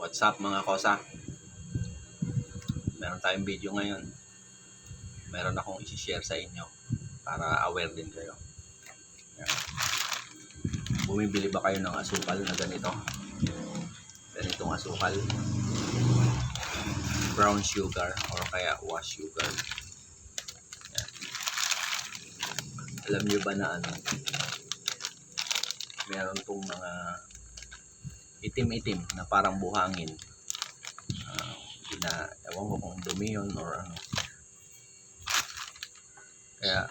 What's up mga kosa? Meron tayong video ngayon. Meron akong isi-share sa inyo para aware din kayo. Yan. Bumibili ba kayo ng asukal na ganito? Ganitong asukal. Brown sugar or kaya wash sugar. Yan. Alam nyo ba na meron tong mga itim-itim na parang buhangin. Ewan ko kung dumi yun or ano. Kaya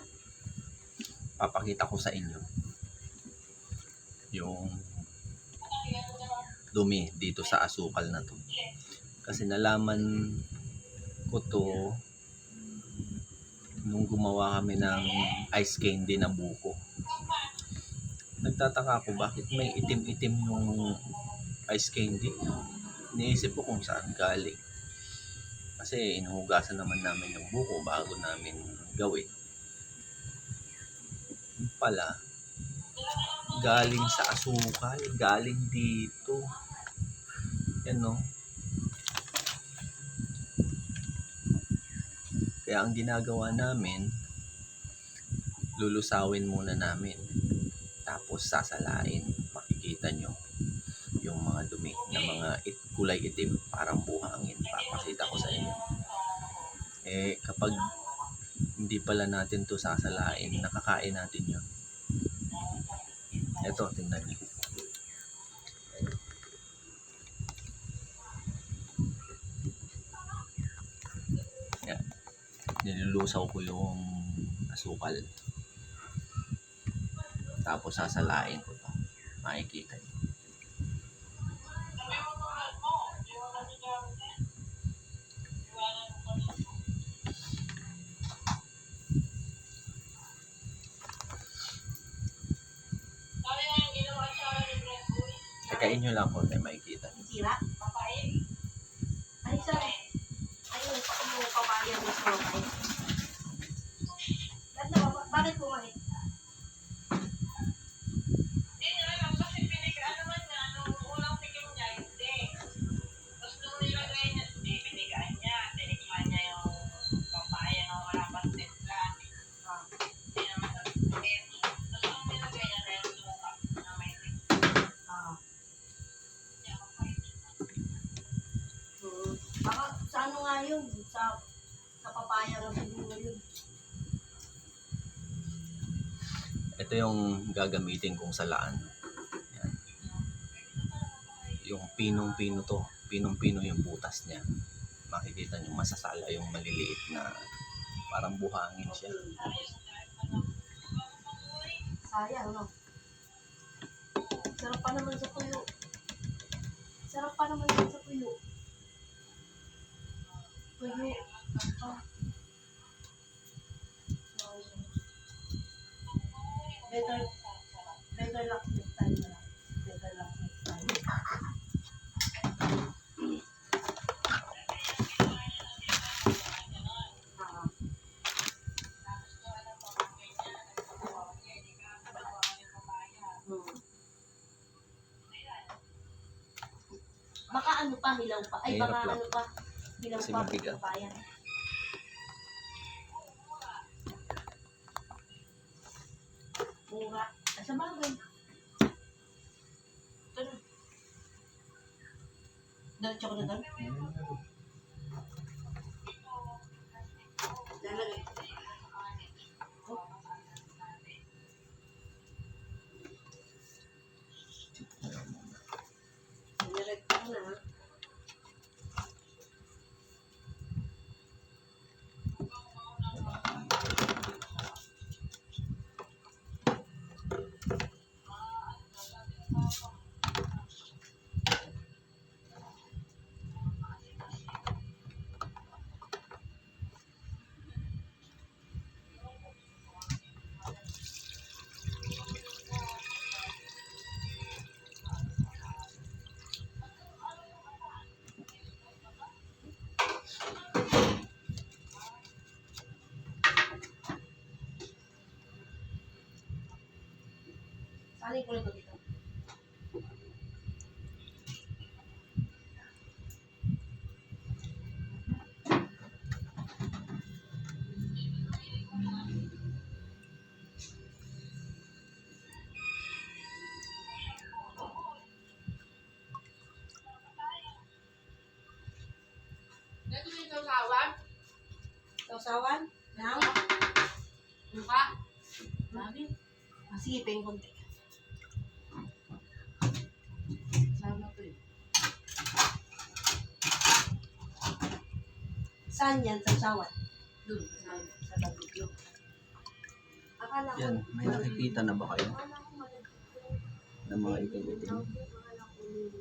papakita ko sa inyo yung dumi dito sa asukal na to. Kasi nalaman ko to nung gumawa kami ng ice candy na buko. Nagtataka ako bakit may itim-itim yung ice candy. Iniisip ko kung saan galing. Kasi inuhugasan naman namin yung buko bago namin gawin. Yung pala, galing sa asukal, galing dito. Yan no. Kaya ang ginagawa namin, lulusawin muna namin. Tapos sasalain. Makikita nyo yung mga dumi na mga kulay itim, parang buhangin. Papakita ko sa inyo. Kapag hindi pala natin to sasalain, nakakain natin yun. Eto, tingnan nyo. Yan. Nilulusaw ko yung asukal. Tapos sasalain ko to. Makikita nyo. Tekain nyo lang kung may makikita nyo. Sira? Ay, sorry. Ayun, yung papaya mo sa mga. Bakit pumangit? Baka sa ano nga yun? Sa papaya ng siguro yun. Ito yung gagamitin kong salaan. Yan. Yung pinong-pino to. Pinong-pino yung butas niya. Makikita nyo masasala yung maliliit na parang buhangin siya. Sayang, no? Sarap pa naman sa tuyo. Sarap pa naman sa tuyo. Tuyo. Better luck next time na lang. Better luck next time. Baka ano pa, hilaw pa. Ay, Mahirap baka lang. ano pa. Hilaw Kasi pa, mabigat. papaya. Mura. Sa bagay. Ito na. Diretso ko na doon. Lalagay. Diretso ko na. Sali ko na ito dito. sausawan ng Mukha. Dami. sige, peng konti. Sama to eh. Saan yan? Sausawan? Doon. Kasama. Sa tabig yun. Akala ko. Yan, may nakikita na ba kayo Akala ko malagkit ng mga itim-itim?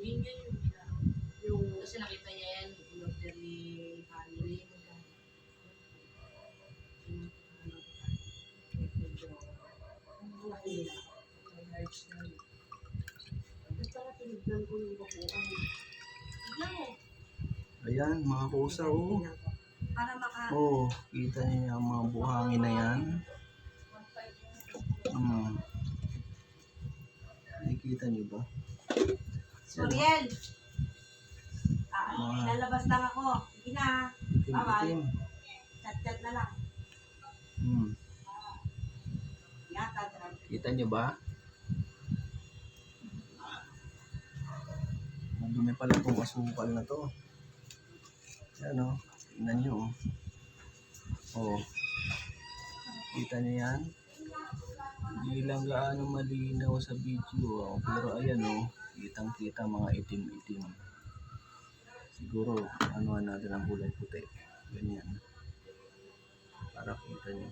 Yun yun yung ginagawa. yung Kasi nakita niya yan. Order ni Fanny. laki nila. Ba't pala tinignan ko yung bakuan? Tignan mo. Ayan, mga kusa, oh. Para maka... Oh, kita niyo yung mga buhangin na yan. Nakikita niyo ba? Soriel! Mga Lalabas lang ako. Sige na. itim-itim. Chat-chat na lang. Yata, drag. Kita niyo ba? Madumi pala itong asukal na to. Yan, oh. Tingnan niyo, oh. Oh. Kita niyo yan? Hindi lang gaano malinaw sa video, oh. Pero ayan, oh. Kitang-kita mga itim-itim. Siguro, anuhan natin ang kulay puti. Ganyan. Para kita niyo.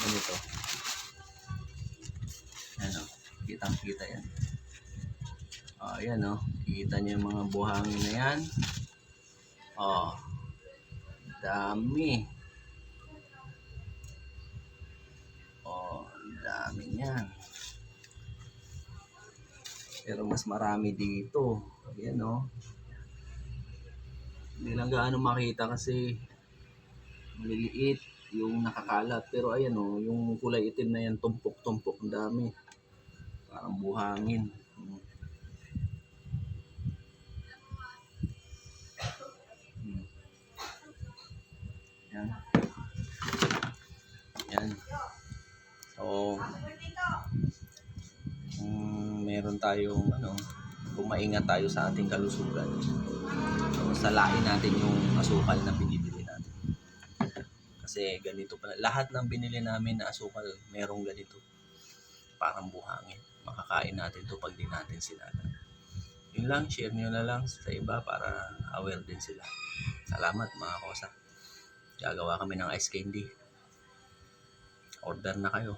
Ganito. Yan, oh. Kitang-kita yan. Oh, ayan, oh. Kita niyo yung mga buhangin na yan. Oh. Dami. Oh, dami niyan. Pero mas marami dito. Ayan, oh. Hindi lang gaano makita kasi maliliit yung nakakalat. Pero ayan, oh, yung kulay itim na yan, tumpok-tumpok. Ang dami. Parang buhangin. Yan. Yan. So, meron tayong maingat tayo sa ating kalusugan. So, salain natin yung asukal na binibili natin. Kasi ganito pala. Lahat ng binili namin na asukal, merong ganito. Parang buhangin. Makakain natin to pag di natin sinala. Yun lang, share nyo na lang sa iba para aware din sila. Salamat mga kosa. Gagawa kami ng ice candy. Order na kayo.